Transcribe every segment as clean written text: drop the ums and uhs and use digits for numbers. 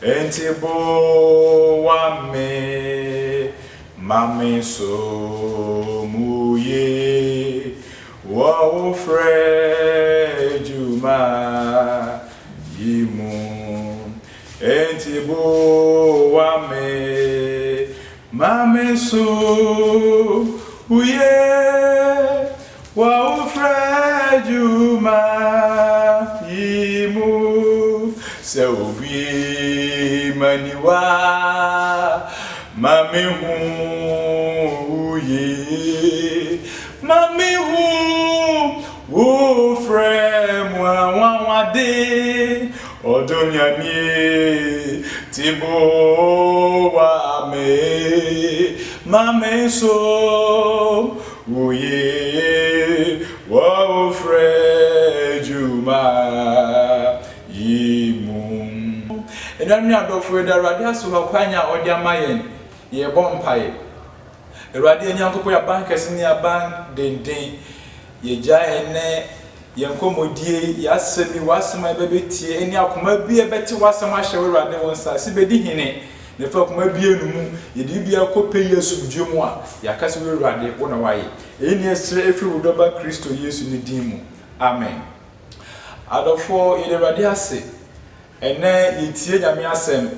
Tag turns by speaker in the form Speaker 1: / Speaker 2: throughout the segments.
Speaker 1: Entibo wame mame so muye wa ofre juma yimu. Entibo wame mame so uye wa ofre juma yimu. Se obi maniwa mame hu uye mame hu wo frem wa wade odonyami tibo wa me mame so uye wo frejuma yimu. Enani adofo da Awurade aso kwanya odi amayen ye bompaye Awurade enyankopo ya bankers ni aban denden ye gya ene ye nkomodie ya asemi wasema bebetie eni akoma bi ebeti wasema ahye Awurade wonsa se bedi hene ne fa akoma bi enumu ye di bia kope Yesu dwemu a ya kase Awurade wona waye eni esre efi wodoba Kristo Yesu ni din mu amen. Adofo ye Awurade ase ene yitie nyame asem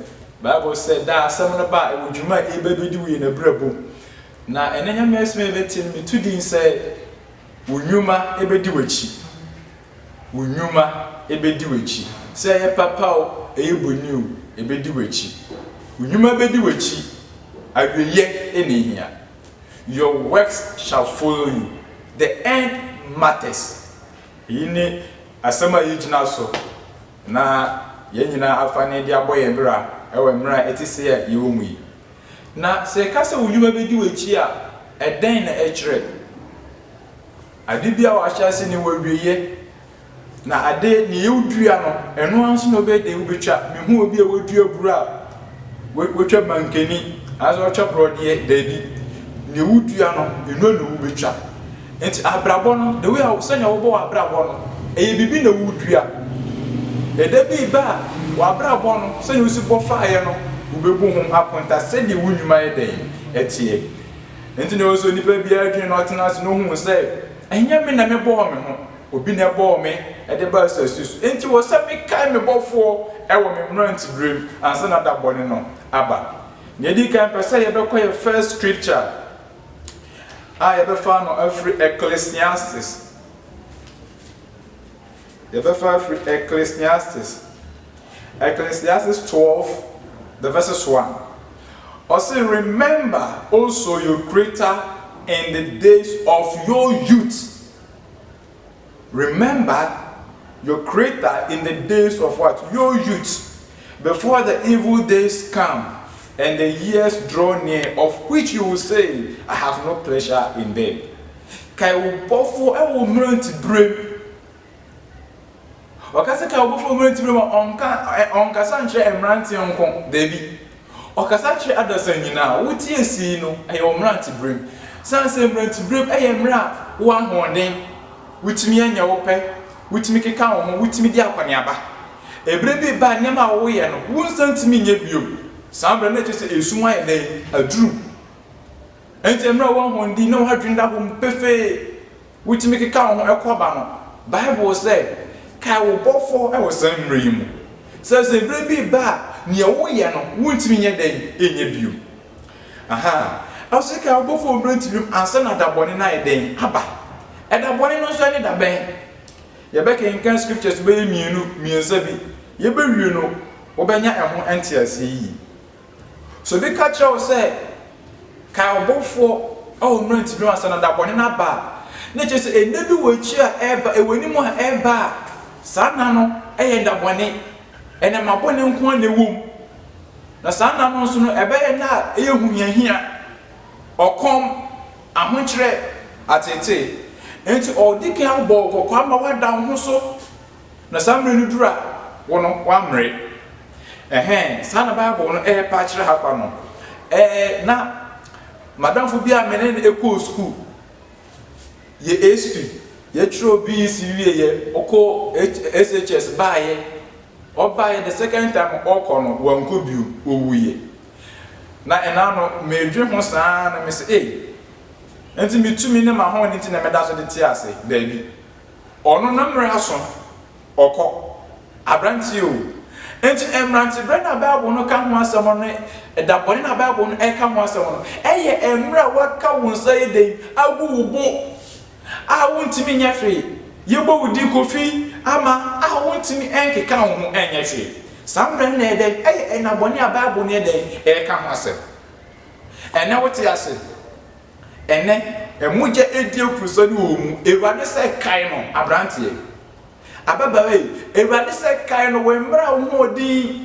Speaker 1: Bible said da asem no ba ewudwuma ebebedi wi na brabom na ene nyame asem ebeti mi tudin say wunwuma ebedi wachi wunwuma ebedi wachi say ye papa o eyeboniu ebedi wachi wunwuma ebedi wachi aweye enehia. Your works shall follow you, the end matters. Yini asema yigina so na yenyina afane dia boye bra ewe mra etise ya yewomu yi na se kase wunwuma bedi wachi a eden na echre ade bia wa hyase ni wawiye na ade ni yewdua no eno anso no be de wubetwa mehu obi a wodua bura wotwa mankeni aso otwa brode dabi ni wudua no eno no wubetwa enti abrabo no the way how sanya wo bo abrabo no eye bibi na wudua edebi ba wabrabo no sanya usi bo faaye no ubebu hom akonta se de wunwuma eden etie enti ne oso nipa bia adwen no tenase no hu se enya me na me bo me ho obi na bo me ede ba sasus enti wo se me kai me bofo ewo me mrant dream ansa na da bone no aba ne di kan pese ye be koye first scripture ye be fa no afri Ecclesiastes ye be fa afri Ecclesiastes 12 the verses 1 also remember also your Creator in the days of your youth. Remember your Creator in the days of what? Your youth. Before the evil days come and the years draw near, of which you will say, I have no pleasure in them. Kai ubofo e wo mranti brem. Wakase kai ubofo mranti brem onka sanche emranti onko debi. Okasa che adasan nyina wuti esi no e wo mranti brem. Sanse mranti brem e ye mra wo ahoden wutimi anya wo pe wutimi keka wo ho wutimi di akwaniaba ebre bi ba nyama wo ye no wunsantimi nya biom sambra na chese esunwa ye den aduru enti mra wo hondi na wo hadwenda ho mpefe wutimi keka wo ho ekoba no Bible say kai wo bofo e wo samra yi mu sase ebre bi ba nia wo ye no wuntimi nya den enya biom aha also kai wo bofo mranti brem ansa na dabone na ye den aba eda bone no so ni da ben ye be kan scriptures be miensa bi ye be wi no wo benya eho ente ase yi so be catch you say ka obofo o mranti no asa na da bone na ba na che say enda bi wo chi a eba ewani mu a eba sana no eye da bone ene ma bone nko na ewum na sana no so no ebe ye na eye hunyahia okom ahonkyere atete enti odike abọ kokọ ama wada ho so na samre no dura wono wamre sana Bible no pa kire hafa no na madam fo bia menen eko school ye SP ye tro BC wie ye oko SHS baaye Oba the second time okono wanko biu owuye. Na enano medwe ho saa na me say enti mitumi ne ma ho nti na meda so de tie ase baabi. Ono na mre aso okọ abranti o. Enti emranti brenda Bible no ka ho asem no edabone na Bible no e ka ho asem no eye emra waka wonsa yeden agu wubo a wontimi nya hwe yebo wudi kofi ama a wontimi enkeka ho enya hwe sambre na ede eye enabone a Bible no ede e ka ho asem ene wote ase ene emugye edi ofuso ni omu ewade se kai no abrantie ababawe ewade se kai no wemra wo odi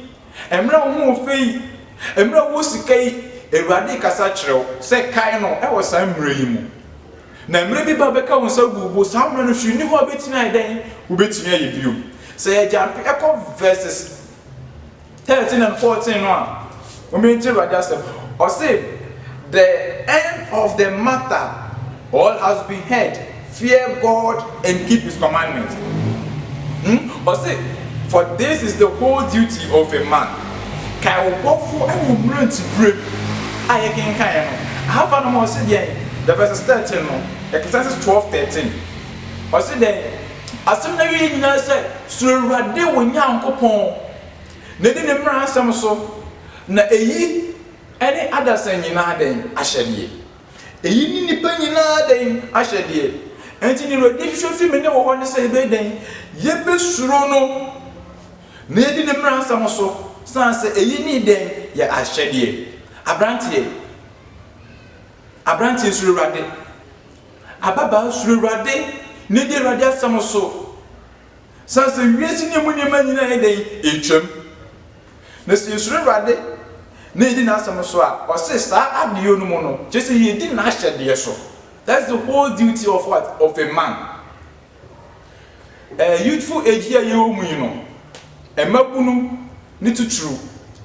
Speaker 1: emra wo ofei emra wo sikai ewade kasa kyerɛw se kai no e wo san mra yi mu na mra bi ba beka wo sa gugu san mra no hwini ho betimi aiden wo betimi ayi bio se ya jump ekɔ verses 13 and 14 no a wo menti ewade asem or say the end of the matter all has been heard, fear God and keep his commandments. Or say, for this is the whole duty of a man. Kai obofo e wo mranti bre aye ken kai no have no more say the verse 13 no Ecclesiastes 12:13 or say then asem na wi nyina say suruade wo nyankopon na di ne mran asem so na eyi ene adasan nyina den ahyede eyi ni nipa nyina den ahyede enti ni rodi hwehwe fi me ne wo ne say be den ye be suro no na di ne mran asem so sanse eyi ni den ya ahyede abrantie suruade ababa suruade ne di rade asem so sanse wiesi ne mu nyema nyina den etwam na se suruade na edi na asem so a o se sa adio no mo no just he di na ahyede so. That's the whole duty of what? Of a man. Youthful age here you mu you know emabunu ni tuturu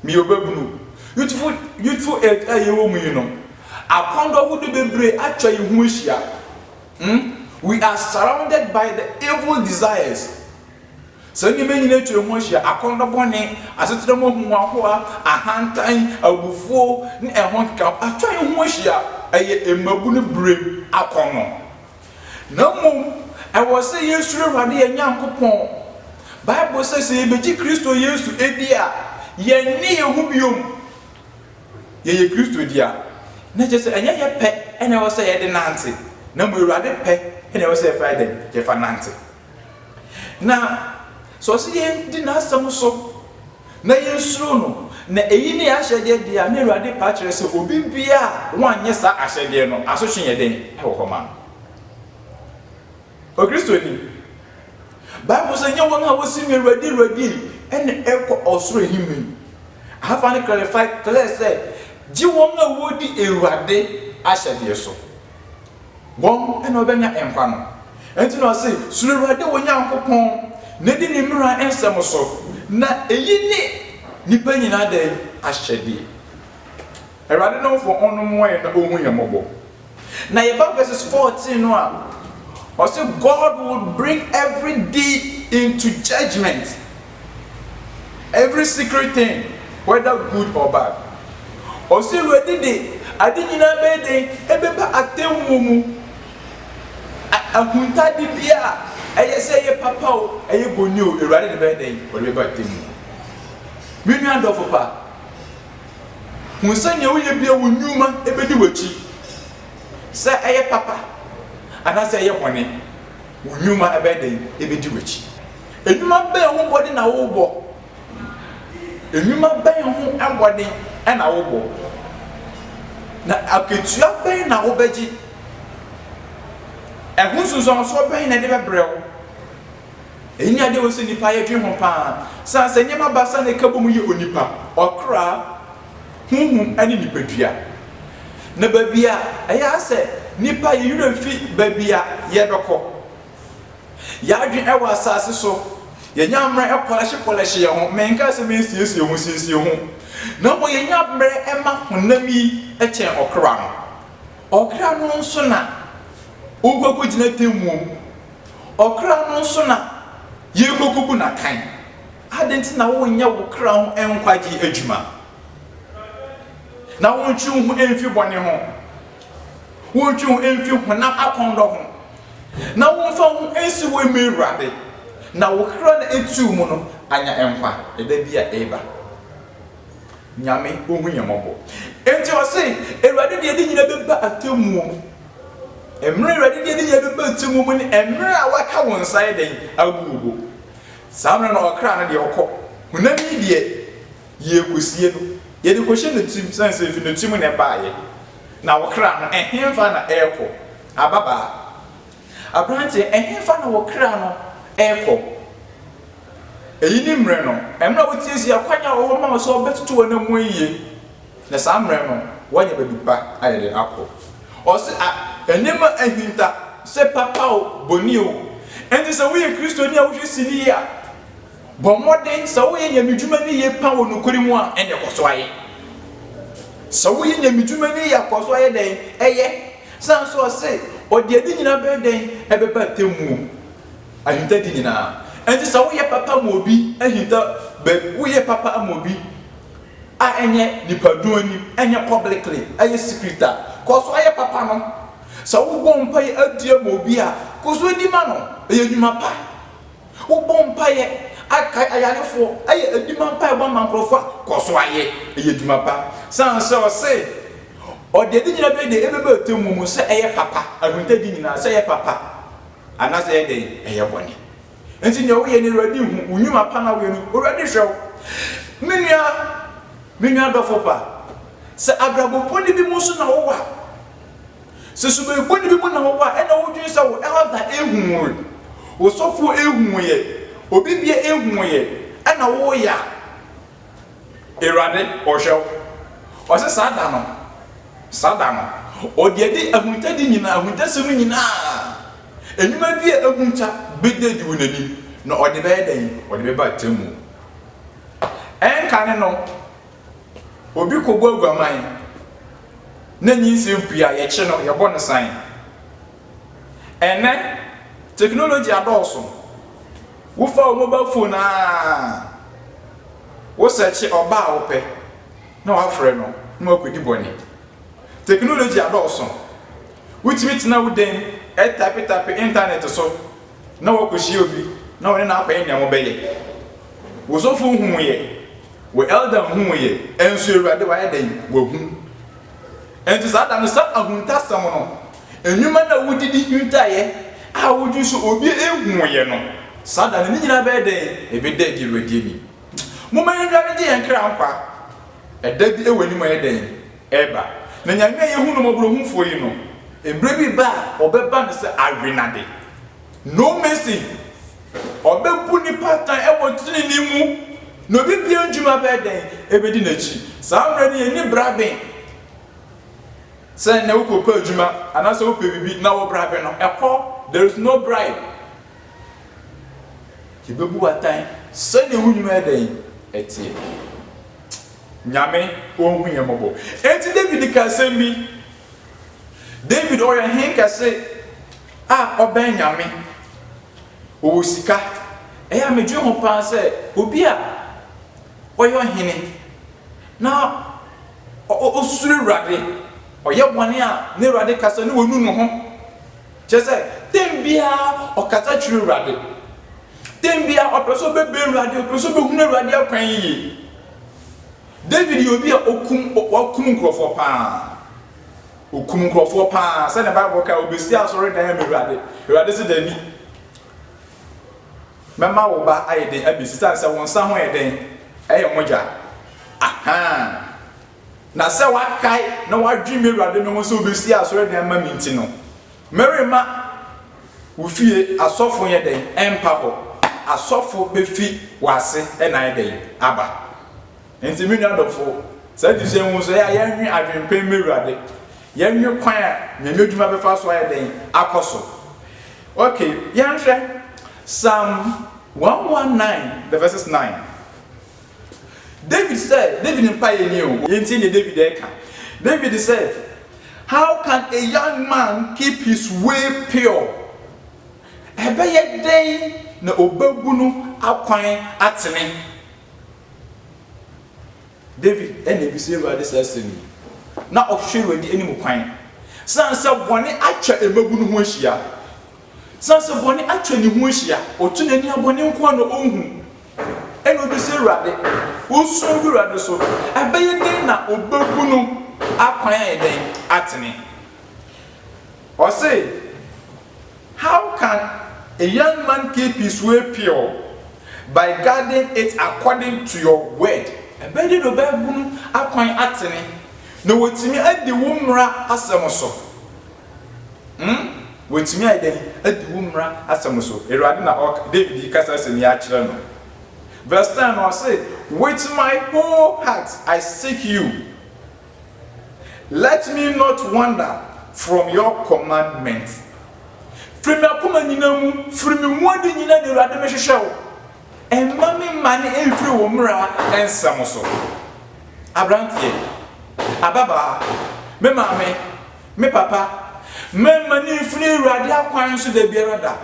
Speaker 1: mi obabunu youthful age you mu you know akondo wo de bebre atwa yi hu ahia. We are surrounded by the evil desires. So ni menyi na atwa hu ahia akondo bone asetere mo hu ahoa ahantan abufuo ni ehon ka atwa yi hu ahia eye emabunu bre akono na mum I was say yes Rade Nyankopon Bible says ye beji Kristo Yesu edia ye ni ehu biom ye Kristo dia na je say enya ye pe ena wo say ye de nante na mo Rade pe ena wo say Friday je fa nante na so say ye di na asam so na Yesu no na eyi ni ahyede dia na Rade pa kire say obi bia wanye sa ahyede no aso hwe ye den e wo homa o Kristo ni Bible say nyawo na wo simi Rade ene eko osoro himi hafa ne clarify clear say ji won na wo di Rade ahyede so won ene obenya empa no enti no say suru Rade wo Nyankopon na di ni mra ensem so na eyi ni nipa nyina da ahyede Rade no for onum wo na ohun yemobo na ye verses 14 no a also God will bring every deed into judgment, every secret thing, whether good or bad. Also ready day adinina be dey ebeba atemumu ahunta di bia eye say ye papa o eye boni o Ewurade de be dey o le ba temu minu andofo pa hunsa ne wo ye bia wonuma ebedi wachi say eye papa ana say ye boni wonuma ebedi ebedi wachi enuma be ho body na wo bo enuma be ho abode na wo bo na aketua be na wo beji ehun suzo so be na de bebrɛw eni ade wo se nipa ye dwe ho pa sa se nyema basa na kabom ye onipa okra huhu ani nipadua na babia eya se nipa ye yura fi babia ye bɛkɔ ya dwe ewa asase so ye nyamre ekolahye ye ho menka se mesiesie ho siesie ho na mo ye nyamre ema honami echen okra no nso na ugogo jina temu okra no nso na ye gogogu na kan adenti na wo nya wo kra ho enkwagye adwuma na wo ntwi ho emfi bone ho wo ntwi ho emfi honam akondo ho na wo fa ho ensi wo emirade na wo kra na etu mu no anya enkwa eda bia eba nyame ohu yemobo enti o se Ewurade de nyina beba atemu emre Ewurade de nyina beba atemu mu ni emre a waka won nsae den agugo samre na okra na de okọ hunani de ye kosie no ye de kohye na tim sanse fi na tim na baaye na okra no ehemfa na eko ababa abrante ehemfa na okra no eko eyi ni mre no emre wotiesi akwanya wo ma so obetutu na mu yiye na samre no wanya badupa ayede akọ o se enema ahinta se papa o boni o enti se wo ye Kristo ni a wo hwesini ya bomoden se wo ye nyamedwuma ni ye pa wo nokori mu a ene koso aye se wo ye nyamedwuma ni ya koso aye den eye san so se o de adi nyina be den ebeba temu ahinta di nyina enti se wo ye papa mo obi ahinta be wo ye papa amobi a enye nipadoni enye publicly aye secreta koso aye papa no so wo bompa ye adie mo obi a koso di ma no eye nyuma pa wo bompa ye aka ayalefo aye adima pa e bomma nkrofo koso aye eye duma pa san so se o de di nyina be de ebebe atemu mu se eye papa ahunta di nyina se eye papa anase ye de eye boni enti ne wo ye ni Ewurade hu unyuma pa na wo ye no Ewurade hwew menua dofo pa se abraboponi bi mu so na wo wa se sube boni bi mu na wo wa e na wo dwen se wo elda ehunwe wo sofo ehunwe obi bia ehunwe e na wo ya Ewurade o hwew o se sada no o de di ahunta di nyina ahunta se mu nyina enima bia ahunta bede di wonani na o de be den o de be ba temu enka ne no obi kogo aguaman na nyinsi mpia ye che no ye bo ne san ene technology adoso wo fa mobile phone wo search oba wo pe na wa frɛ no na akodi boni technology adoso wutimi na wo den e type internet so na wo koshi obi na wo ne na akwa nya mo beye wo so fu hu ye we elder hu ye enso Ewurade wa yeden wo hu enti sada no sa ahunta sam no enwuma na wodidi hunta ye a wodju so obi ehu ye no sada ne nyina be den ebeda di Ewurade ni mo ma Ewurade de enkra mpa eda bi ewani mo yeden eba na nyame ye hu no mobro humfo yi no embre bi ba obeba no se awenade no mercy obebu ni patan e wotini ni mu no bi bia ndwuma be den ebedi nachi samre ni eni braben say na ukopa adwuma anasa upe bibi na wo braben no ekọ there is no bribe kibebu watan say na hunyuma den etie nyame ohun yemobo enti David ka sembi David oya hen ka se oben nyame o sika eya medwe ho pa se obi a oyo hene na osuru Ewurade oye bone a ne Ewurade kasa ne wonu no ho chese tembia okata churu Ewurade tembia opeso bebe Ewurade opeso behunu Ewurade akwan yi David obi a okum nkrofo pa se ne Bible ka obesi asori dan Ewurade se dani mema wo ba ayede abesi se won sa ho eden eye moja aha na se wakai na wadwime Ewurade no so obesi asore den ma minti no merema wo fie asofo ye den empa ho asofo befi wase e na eden aba enti mi nuadofo sa dise hu so ya yanwi adwempen Ewurade yanwi kwan a nyamedwuma befa so eden akoso okay yanhwe Psalm 119 the verses 9 David said, David in pioneer, David said, how can a young man keep his way pure? Ebeye den na obabu no akwan atene. David ene bi se Awurade sasemi. Na ohwe Awurade anim kwan. Sanse bone atwa emabu no ho ahia. Sanse bone atwa ne ho ahia. Otu nani abone nko na onhu. Ene obi se Awurade, osu Awurade so. Ebeye den na obabu no akwan eden atene. Or say, how can a young man keep his way pure by guarding it according to your word? Ebede do babu akwan atene. No wetimi adi wo mra asem so. Wetimi adi wo mra asem so. Erade na David kasa se ni a kire no. Verse 10 will say, with my whole heart I seek you. Let me not wander from your commandment. From your commandment, from your word in the Radame show. And mammy money every woman and Samoso. Abrantie, Ababa, me mammy, me papa, me money free radia quine so de Berada.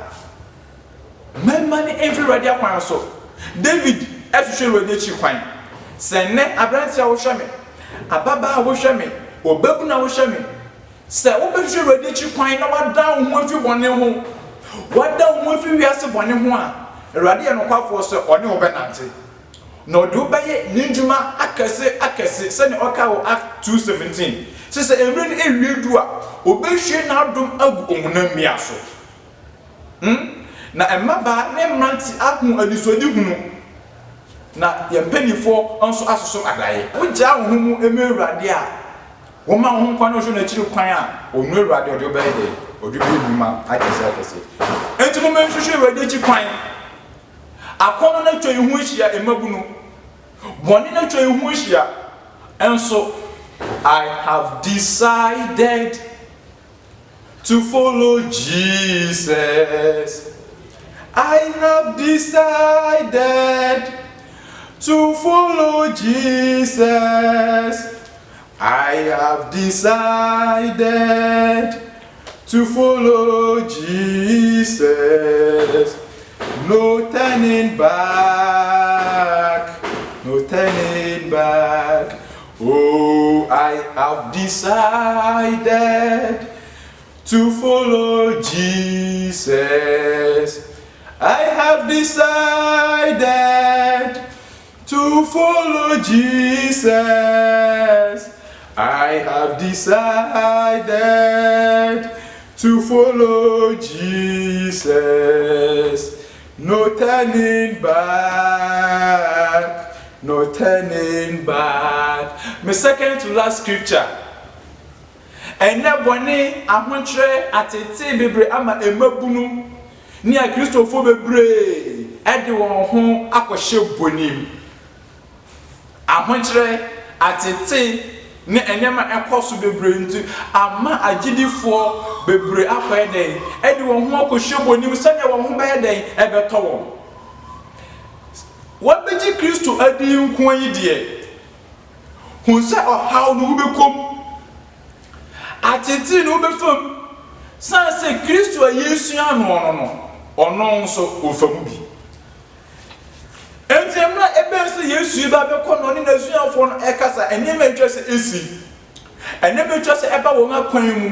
Speaker 1: Me money every radia quine so. David, as you should with the quine. Send ne Abrantia will show me. Ababa will show me. Obabuna will show me. Say, open your ready to find out down one few one ho. What down one few years of 1 1. Ready and quite force on your benanti. No do by it, Ninjuma, Akase, send Oka Act 2:17. Sister, every area do up. Obey she now do a miaso. Na Emma, name Nancy Akum a disodibuno. Na your penny for also as so again. We down whom a mere radia. Woman who kwano so na chiri kwan a onu Awurade ode obeyde ode bi duma akese enti mo menhwehwe Awurade chi kwan akono na twa ihu hia emabu no boni na twa ihu hia enso I have decided to follow Jesus. I have decided to follow Jesus. I have decided to follow Jesus. No turning back, no turning back. Oh, I have decided to follow Jesus. I have decided to follow Jesus. I have decided to follow Jesus. No turning back, no turning back. My second to last scripture. And na bone ahontre atete bebre ama emabunu ni a Christopher bebre e de won ho akohye bonim. Ahontre atete ne enema ekoso bebre nti ama agidifo bebre akoye den e de won ho akohye bonim sane won ho be den e beto won. What beji Christo adi nko yi de hu se ohaw no bekom atete no befam san se Kristo Yesu ano no ono nso ofamu bi entemra ebense Yesu ba beko no ne nasuafo no ekasa enema ntwa se esi enema ntwa se eba won akwan mu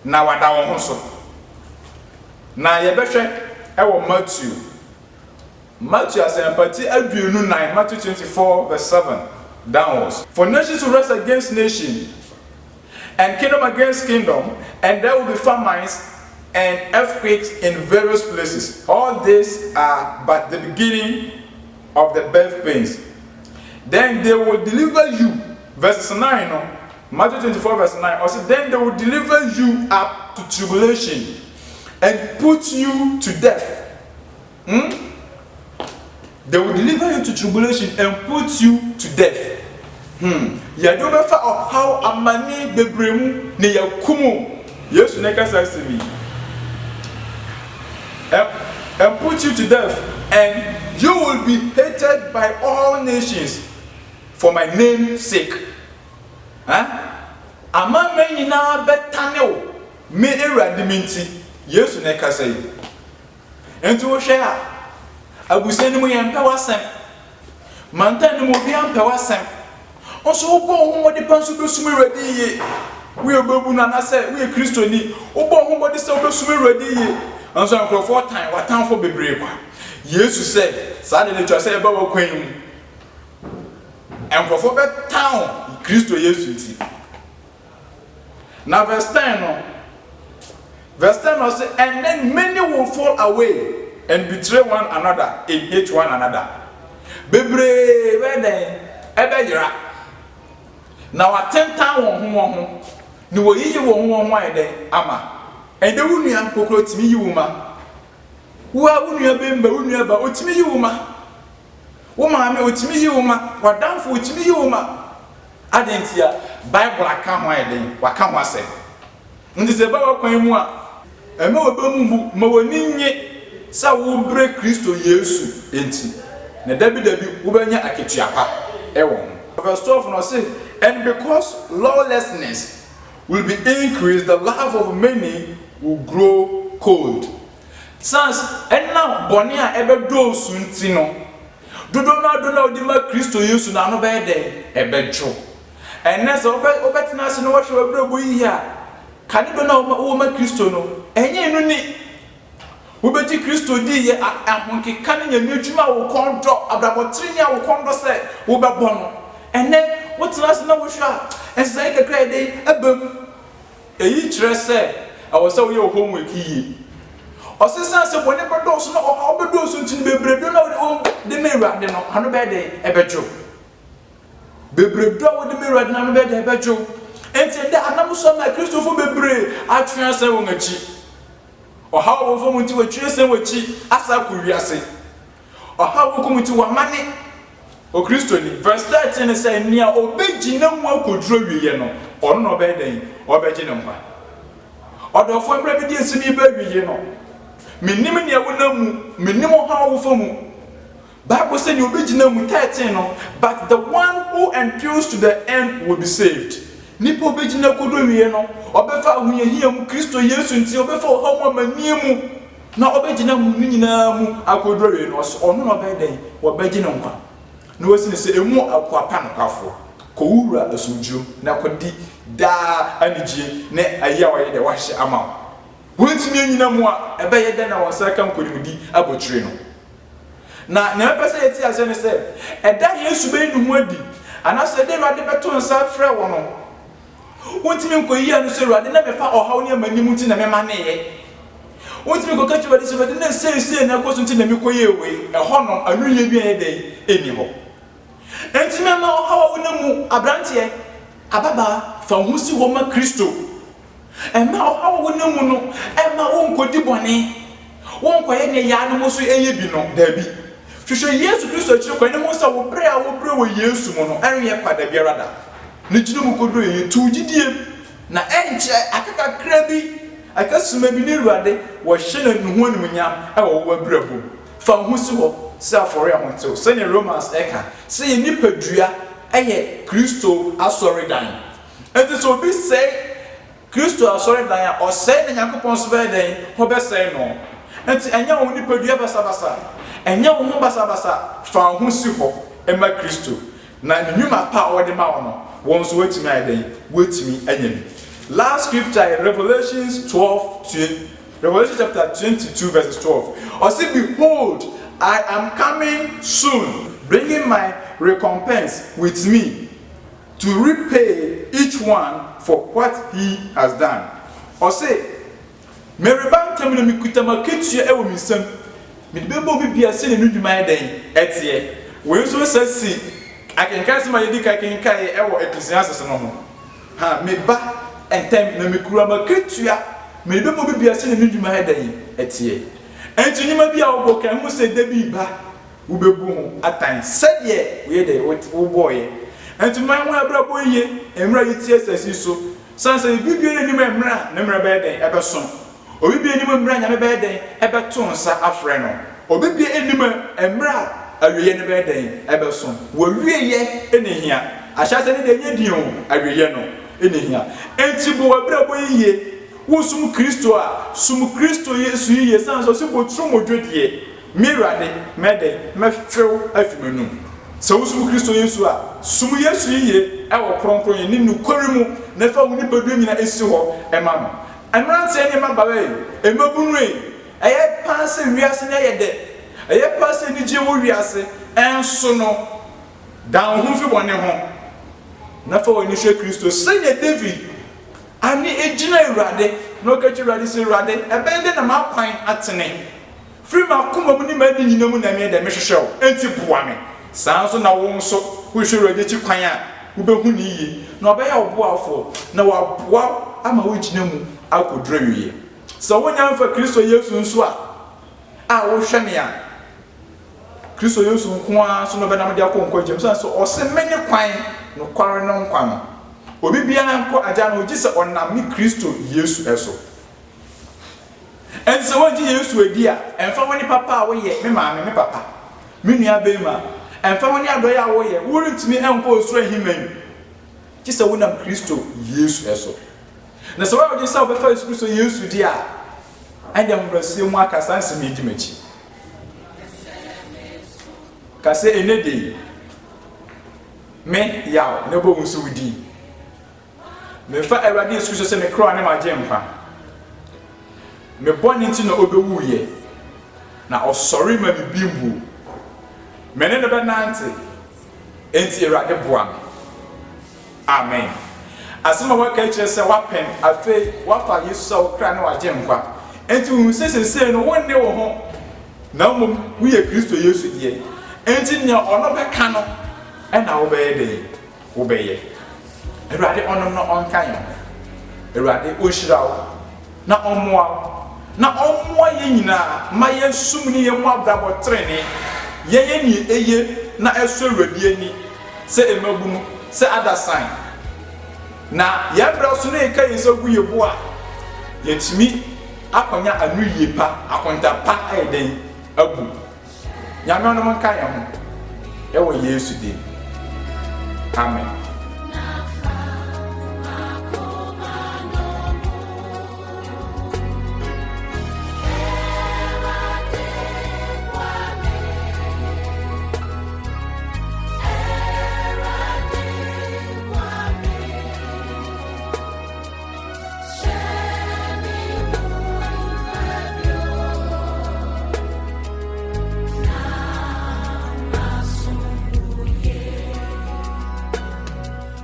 Speaker 1: na wada won ho so na ye behwe e wo Matthew as empathy aduenu 9 Matthew 24 verse 7 downwards. For nations to rest against nation and kingdom against kingdom, and there will be famines and earthquakes in various places. All these are but the beginning of the birth pains. Then they will deliver you, verse 9, no? Matthew 24 verse 9, also then they will deliver you up to tribulation and put you to death. They will deliver you to tribulation and put you to death. Ya do be fa how amani bebremu ne yakumu Yesu ne kasa semi and put you to death, and you will be hated by all nations for my name's sake. Ama me nyina betane wo me Awurade minti Yesu ne kasa yi enti wo hwe a abusia ni mu ye mpa wasem mantan ni mu obi ampa wasem onso wo bo ho mode panso besum Awurade ye we obabu na na se we Kristo ni wo bo ho mode se obesum Awurade ye onso ankrofo tan watanfo bebre kwa Yesu se sa de twa se eba wa kwan mu ankrofo be tan Kristo Yesu ti na verse 10 no say and then many will fall away and betray one another and hate one another bebre we den ebe yira na watentan won ho ni wo yiyi won ho ayede ama ende wunua kokro timi yiwuma wo wunua bemba wunua ba otimi yiwuma wo maame otimi yiwuma wadanfo otimi yiwuma adentia Bible aka ho ayede waka ho asem ndi se ba wakwan mu a ema obamu ma woni nye sa wo bre Kristo Yesu enti na dabi wo banya aketuapa ewo verse 12 no say and because lawlessness will be increased the love of many will grow cold sans enna bone a ebedo sunti no dodo na odi ma Kristo Yesu na no be de ebejo enne so obetena se no wo hwe obrebo yi a kane do na wo ma Kristo no enye no ni wo beti Kristo di ye ahonke kane nya medwuma wo kondo abrabotiri nya wo kondo se wo bebo no enne wo tena se na wo hwe a ensai kakra de abam eyi kire se awosa wo ye homework yi osesa se bone bedo so no obedo so ntin bebredo na wo de mewade no hano be de ebejo bebredo wo de mewade na no be de ebejo enti de anam so na Kristofo bebre atwe ase wo ngachi oha wo fo munti wo twe ase wo chi asa ku wiase oha wo ko munti wa mane o Kristo ni verse 13 say nia obegina mu akoduro wiye no ono no be den obegina mpa odofo mbra bi di esimi ba wiye no menim nia wonamu menim oha wo fo mu Bible say ni obegina mu 13 no but the one who endures to the end will be saved nipo obegina kodo wiye no obefa ahuyehia mu Kristo Yesu nti obefa oha mu amanie mu na obegina mu nyina mu akoduro wiye no ono no be den obegina mpa no wasi ne se emu akwapa no kwafo ko wura asujum na kodi da anigye ne aya waye de wahye ama wontimi anyina mu a ebe ye de na wonsa ka nkodimdi abotire no na pese yeti ase ne se eda Yesu be nu adi anase de Awurade beto nsa frɛ wo no wontimi nkoyi anu se Awurade na befa ɔhaw ne amanimu ti na mema ne ye wontimi ko kachi Awurade se Awurade na sei na koso nti na mikoyi ewe ɛhɔ no anu ye bi ye de eni hɔ enti mema ɔhaw wo na mu abrantie ababa fa hu si wo ma Kristo ema ɔhaw wo na mu no ema wo nkodi bɔne wo nkoye ne ya no mo so eye bi no da bi hwehwɛ Yesu Kristo akyi ko ne ho sa wo bre a wo bre wo Yesu mo no enye kwada biara da ne gyina mu kodo ye tu gidie na enche akaka kra bi akasuma bi ne Awurade wo hye na nuhu anim nyam e wo wo brabo fa hu si ho sa for ya honto se ne Romans eka se ye nipadua eye Kristo asori dan enti so bi say Kristo asori dan a o say na Yakobon so be den ho be say no enti enya wo nipadua basa enya wo ho basa fa hu si ho ema Kristo na nyuma pa wo de ma wo no won so wetimi aden wetimi anyam last scripture Revelation chapter 22 verses 12 or say behold I am coming soon bringing my recompense with me to repay each one for what he has done or say meribantam na mikutama ketua ewo misam midbebo bibia se ne nudwuma den etie we so sasi akenkan se ma yedi kakenkan ewo Ecclesiastes no ho ha meba entem na mikura maketua midbebo bibia se ne nudwuma den etie enti nyima bia wo bokan mu se dabi ba wo bebu ho atan sede we de wo boye enti man ho abrabo ye emra yitie sasi so sansa bibia ne nim emra ne mra ba den ebeso obibia enim emra nyame be den ebeto nsa afre no obibia enim emra awiye ne be den ebeso wawiye enehia ahyase ne de nyedin o awiye no enehia enti bo wabrabo yiye wo sum Kristo a sum Kristo Yesu ye san so se botru modwodie mirade mede mefew afimenu se wo sum Kristo Yesu a sum Yesu ye e wo kronkron ye ni nukori mu na fa wo ni pedu nyina esi ho e ma no amrante ne mabawe e mabunu eye paase wiase na ye de eye paase ni je wo wiase enso no dan ho fi bone ho na fa wo ni hwe Kristo senya David ani ejina Awurade no ka chi Awurade se Awurade ebende na makwan atene free ma kuma mu ni ma di nyina mu na me de me hwehwew enti boa me sanso na wo nso wo hwe Awurade chi kwan a wo behu ni yi na obeya oboafo na wa boa ama wo gina mu akodra wiye so wonya mfa Kristo Yesu nso a wo hwe me a Kristo Yesu nko a so no benam de akonkwa jem so o se menye kwan no kware no nkwa no obi bia nko aja no gise onam ni Kristo Yesu eso ense wonji Yesu edi a emfa woni papa a wo ye me maame me papa me nua bema emfa woni adoya a wo ye worintimi enko osuro himan gise wonam Kristo Yesu eso na so wa gise obefa Kristo Yesu di a ande mbrase mu akasa nsemi dimachi kase enede me yaw ne bo nsu wudi me fa Awurade Yesu Kristo se me kro ane ma jempa me boni nti na obewu ye na osori ma bibimbu me ne be nante enti Awurade boa me amen asema wa ka kire se wapen afi wafa Yesu sa wo kra ne wa jempa enti hu sesese no wonne wo ho na mum wu ye Kristo Yesu die enti nya ono be ka no e na wo be de wo be ye Awurade ono no onkan Awurade ohirawo na ommoa ye nyina ma ye sum ni ye mu abrabo trene ye ni eye na eso Awurade ani se emagunu se adasan na ye bra so na eka ye so gu ye bo a yetimi akonya anu ye pa akonta pa ayeden agu nyame ono monkan ye ho e wo Yesu di amen.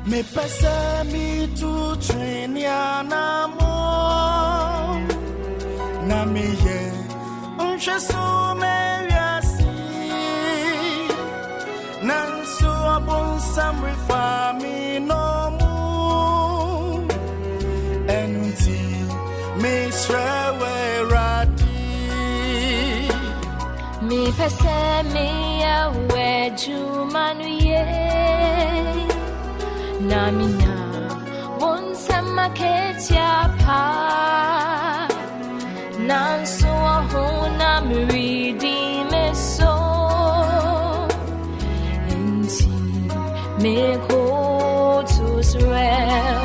Speaker 2: Me pesa mi tu treniana mo na me ye unche so me yasi nan so abon samri fa mi no mu enunti me srewe radi
Speaker 3: me pesa me ya wejumanu ye Namina won sama ketia pa Nanso ahuna mridi meso Inti me ko to Israel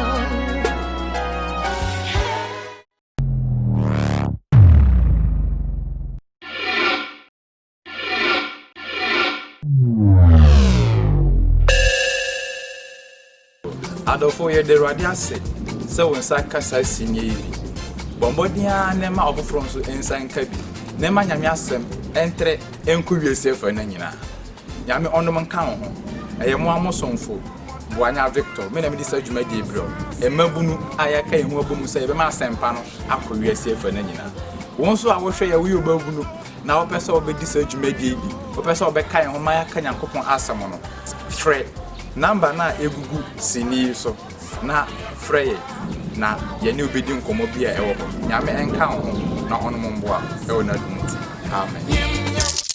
Speaker 1: Adolfo ye de radiase se won kasa sinye yi bombodia ne ma ofofro nso ensan ka bi ne ma nyame asem entre enku wiese fa na nyina nyame onom nka ho eye mo amosomfo boanya Victor me na me di sa dwuma di ebro emabunu ayaka ehu abom se be ma asempa no akowiese fa na nyina won so a wo hwe ya wi obabunu na wo pese obedi sa dwuma di bi wo pese obeka ye ho ma yaka nyankopon asem no frɛ number na egugu sini so na frɛ na ye ne obedi nkomo bia ɛwɔ nyame enka ho na ɔno momboa ɛwɔ na dumuti amen.